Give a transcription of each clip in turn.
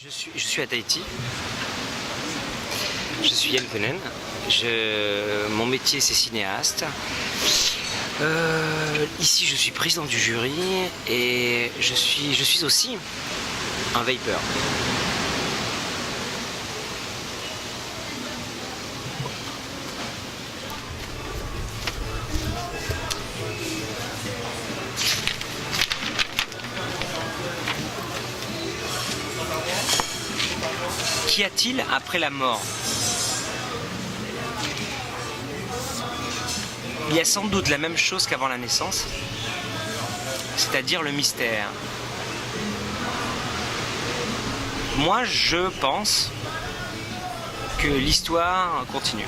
Je suis à Tahiti. Je suis Yann Penen. Mon métier c'est cinéaste. Ici je suis président du jury et je suis aussi un vapeur. Qu'y a-t-il après la mort? Il y a sans doute la même chose qu'avant la naissance, c'est-à-dire le mystère. Moi, je pense que l'histoire continue.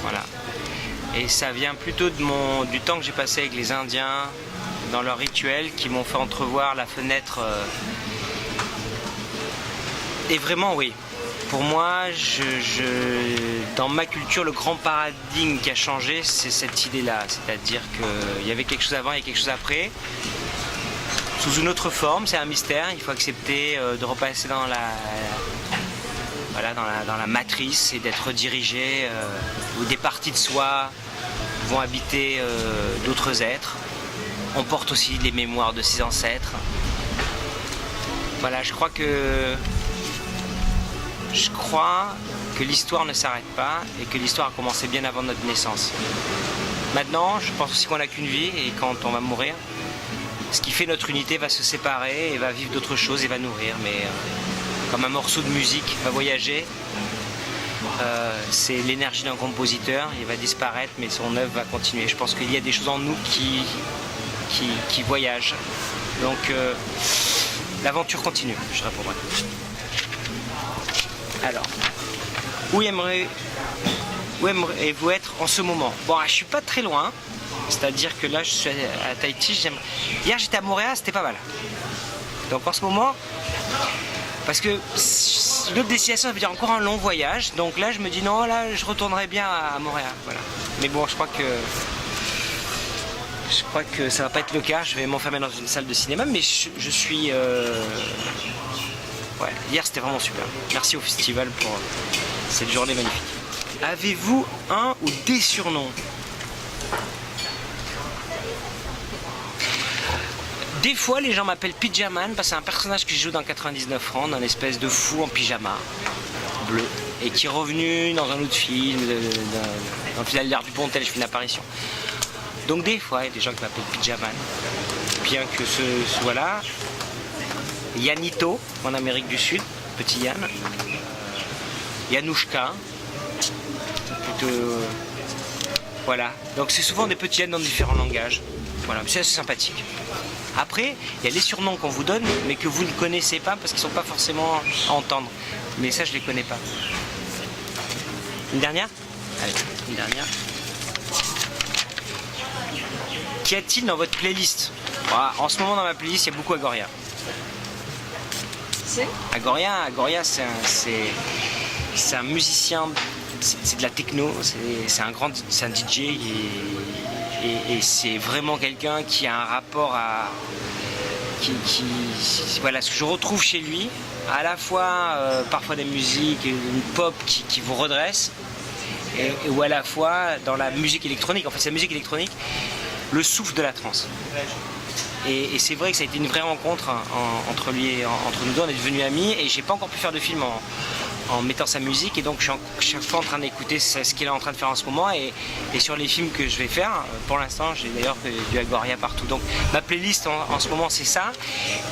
Voilà. Et ça vient plutôt du temps que j'ai passé avec les Indiens, dans leurs rituels, qui m'ont fait entrevoir la fenêtre. Et vraiment, oui. Pour moi, dans ma culture, le grand paradigme qui a changé, c'est cette idée-là. C'est-à-dire qu'il y avait quelque chose avant et quelque chose après. Sous une autre forme, c'est un mystère. Il faut accepter de repasser dans la matrice et d'être dirigé, où des parties de soi vont habiter d'autres êtres. On porte aussi les mémoires de ses ancêtres. Voilà, je crois que l'histoire ne s'arrête pas et que l'histoire a commencé bien avant notre naissance. Maintenant, je pense aussi qu'on n'a qu'une vie et quand on va mourir, ce qui fait notre unité va se séparer et va vivre d'autres choses et va nourrir. Mais comme un morceau de musique va voyager, c'est l'énergie d'un compositeur, il va disparaître mais son œuvre va continuer. Je pense qu'il y a des choses en nous qui voyagent. Donc l'aventure continue, je répondrai. Alors, où aimeriez-vous être en ce moment? Bon, je suis pas très loin, c'est-à-dire que là je suis à Tahiti. Hier j'étais à Montréal, c'était pas mal. Donc en ce moment, parce que une autre destination ça veut dire encore un long voyage, donc là je me dis non, là je retournerai bien à Montréal. Voilà. Mais bon, je crois que ça va pas être le cas. Je vais m'enfermer dans une salle de cinéma, mais je suis ouais, hier c'était vraiment super. Merci au festival pour cette journée magnifique. Avez-vous un ou des surnoms? Des fois les gens m'appellent Pyjaman parce que c'est un personnage que je joue dans 99 francs, un espèce de fou en pyjama bleu et qui est revenu dans un autre film, dans le final d'Art du Pontel, je fais une apparition. Donc des fois il y a des gens qui m'appellent Pyjaman, bien que voilà. Yanito en Amérique du Sud, petit Yann. Yanouchka. Voilà. Donc c'est souvent des petits Yann dans différents langages. Voilà, c'est assez sympathique. Après, il y a les surnoms qu'on vous donne, mais que vous ne connaissez pas parce qu'ils ne sont pas forcément à entendre. Mais ça, je ne les connais pas. Une dernière? Allez, une dernière. Qu'y a-t-il dans votre playlist? Voilà, en ce moment, dans ma playlist, il y a beaucoup Agoria. Agoria, c'est un musicien, c'est de la techno, c'est un DJ et c'est vraiment quelqu'un qui a un rapport à voilà, ce que je retrouve chez lui, à la fois parfois des musiques, une pop qui vous redresse, ou à la fois dans la musique électronique. En fait, c'est la musique électronique, le souffle de la trance. Et c'est vrai que ça a été une vraie rencontre entre nous deux. On est devenus amis et j'ai pas encore pu faire de film en mettant sa musique, et donc je suis chaque fois en train d'écouter ce qu'il est en train de faire en ce moment, et sur les films que je vais faire, pour l'instant j'ai d'ailleurs du Agoria partout. Donc ma playlist en ce moment c'est ça,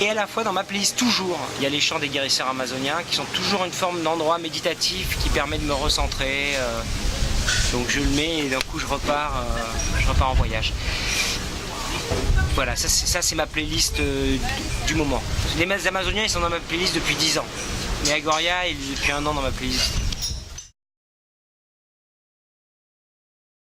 et à la fois dans ma playlist toujours il y a les chants des guérisseurs amazoniens qui sont toujours une forme d'endroit méditatif qui permet de me recentrer, donc je le mets et d'un coup je repars en voyage. Voilà, ça c'est ma playlist du moment. Les Amazoniens ils sont dans ma playlist depuis 10 ans. Mais Agoria il est depuis 1 an dans ma playlist.